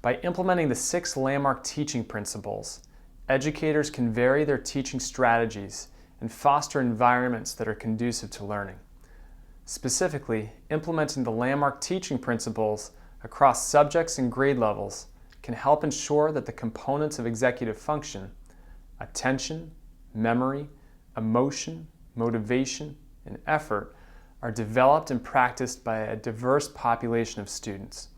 By implementing the 6 landmark teaching principles, educators can vary their teaching strategies and foster environments that are conducive to learning. Specifically, implementing the landmark teaching principles across subjects and grade levels can help ensure that the components of executive function, attention, memory, emotion, motivation, and effort are developed and practiced by a diverse population of students.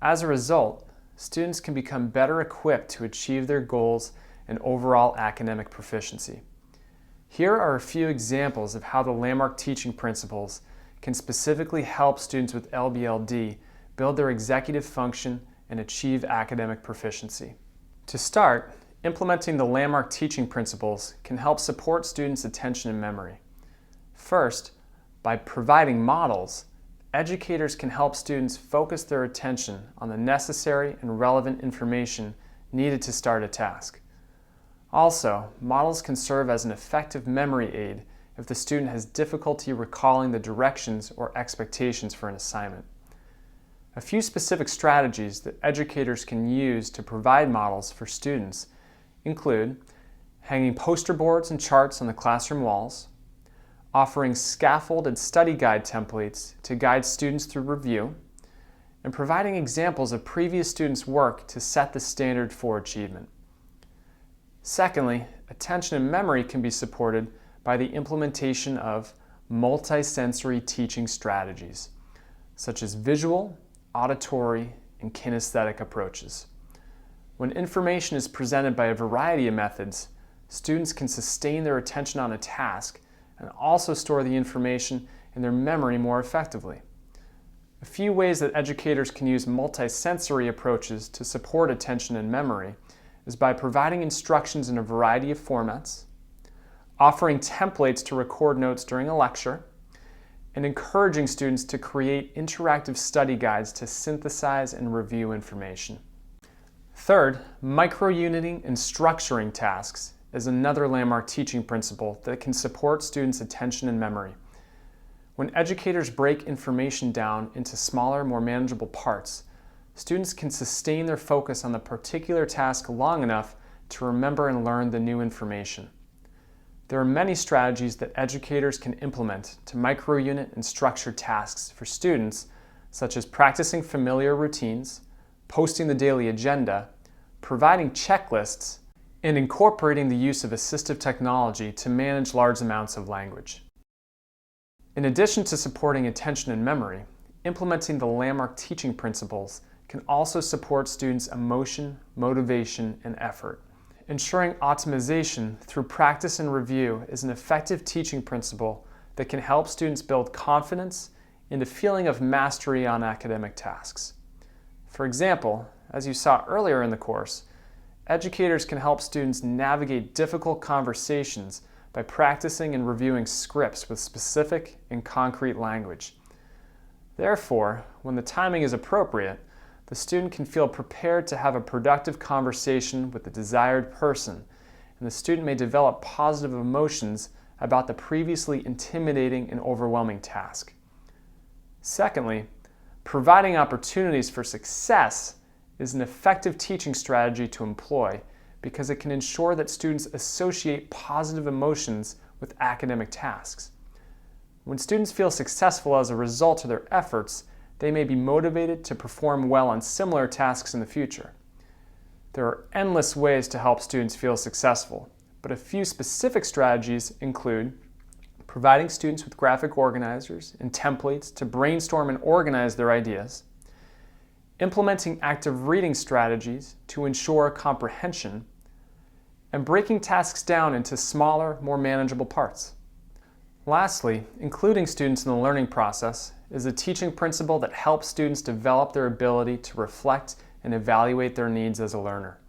As a result, students can become better equipped to achieve their goals and overall academic proficiency. Here are a few examples of how the landmark teaching principles can specifically help students with LBLD build their executive function and achieve academic proficiency. To start, implementing the landmark teaching principles can help support students' attention and memory. First, by providing models, educators can help students focus their attention on the necessary and relevant information needed to start a task. Also, models can serve as an effective memory aid if the student has difficulty recalling the directions or expectations for an assignment. A few specific strategies that educators can use to provide models for students include hanging poster boards and charts on the classroom walls, offering scaffolded study guide templates to guide students through review, and providing examples of previous students' work to set the standard for achievement. Secondly, attention and memory can be supported by the implementation of multisensory teaching strategies, such as visual, auditory, and kinesthetic approaches. When information is presented by a variety of methods, students can sustain their attention on a task and also store the information in their memory more effectively. A few ways that educators can use multisensory approaches to support attention and memory is by providing instructions in a variety of formats, offering templates to record notes during a lecture, and encouraging students to create interactive study guides to synthesize and review information. Third, micro-uniting and structuring tasks is another landmark teaching principle that can support students' attention and memory. When educators break information down into smaller, more manageable parts, students can sustain their focus on the particular task long enough to remember and learn the new information. There are many strategies that educators can implement to micro-unit and structure tasks for students, such as practicing familiar routines, posting the daily agenda, providing checklists, and incorporating the use of assistive technology to manage large amounts of language. In addition to supporting attention and memory, implementing the landmark teaching principles can also support students' emotion, motivation, and effort. Ensuring optimization through practice and review is an effective teaching principle that can help students build confidence and a feeling of mastery on academic tasks. For example, as you saw earlier in the course, educators can help students navigate difficult conversations by practicing and reviewing scripts with specific and concrete language. Therefore, when the timing is appropriate, the student can feel prepared to have a productive conversation with the desired person, and the student may develop positive emotions about the previously intimidating and overwhelming task. Secondly, providing opportunities for success is an effective teaching strategy to employ because it can ensure that students associate positive emotions with academic tasks. When students feel successful as a result of their efforts, they may be motivated to perform well on similar tasks in the future. There are endless ways to help students feel successful, but a few specific strategies include providing students with graphic organizers and templates to brainstorm and organize their ideas, implementing active reading strategies to ensure comprehension, and breaking tasks down into smaller, more manageable parts. Lastly, including students in the learning process is a teaching principle that helps students develop their ability to reflect and evaluate their needs as a learner.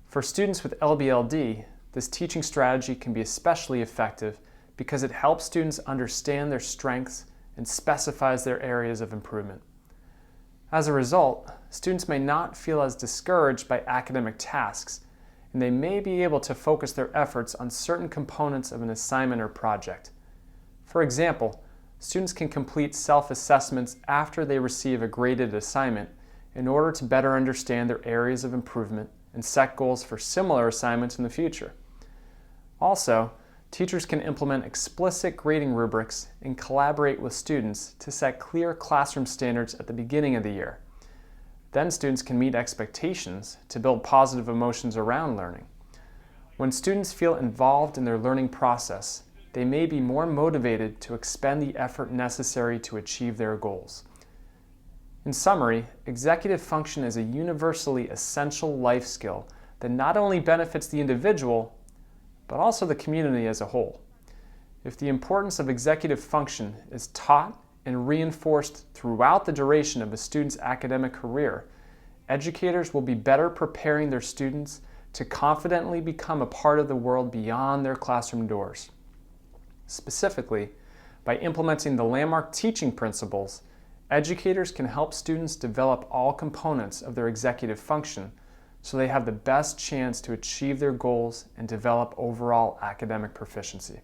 For students with LBLD, this teaching strategy can be especially effective because it helps students understand their strengths and specifies their areas of improvement. As a result, students may not feel as discouraged by academic tasks, and they may be able to focus their efforts on certain components of an assignment or project. For example, students can complete self-assessments after they receive a graded assignment in order to better understand their areas of improvement and set goals for similar assignments in the future. Also, teachers can implement explicit grading rubrics and collaborate with students to set clear classroom standards at the beginning of the year. Then students can meet expectations to build positive emotions around learning. When students feel involved in their learning process, they may be more motivated to expend the effort necessary to achieve their goals. In summary, executive function is a universally essential life skill that not only benefits the individual, but also the community as a whole. If the importance of executive function is taught and reinforced throughout the duration of a student's academic career, educators will be better preparing their students to confidently become a part of the world beyond their classroom doors. Specifically, by implementing the Landmark teaching principles, educators can help students develop all components of their executive function so they have the best chance to achieve their goals and develop overall academic proficiency.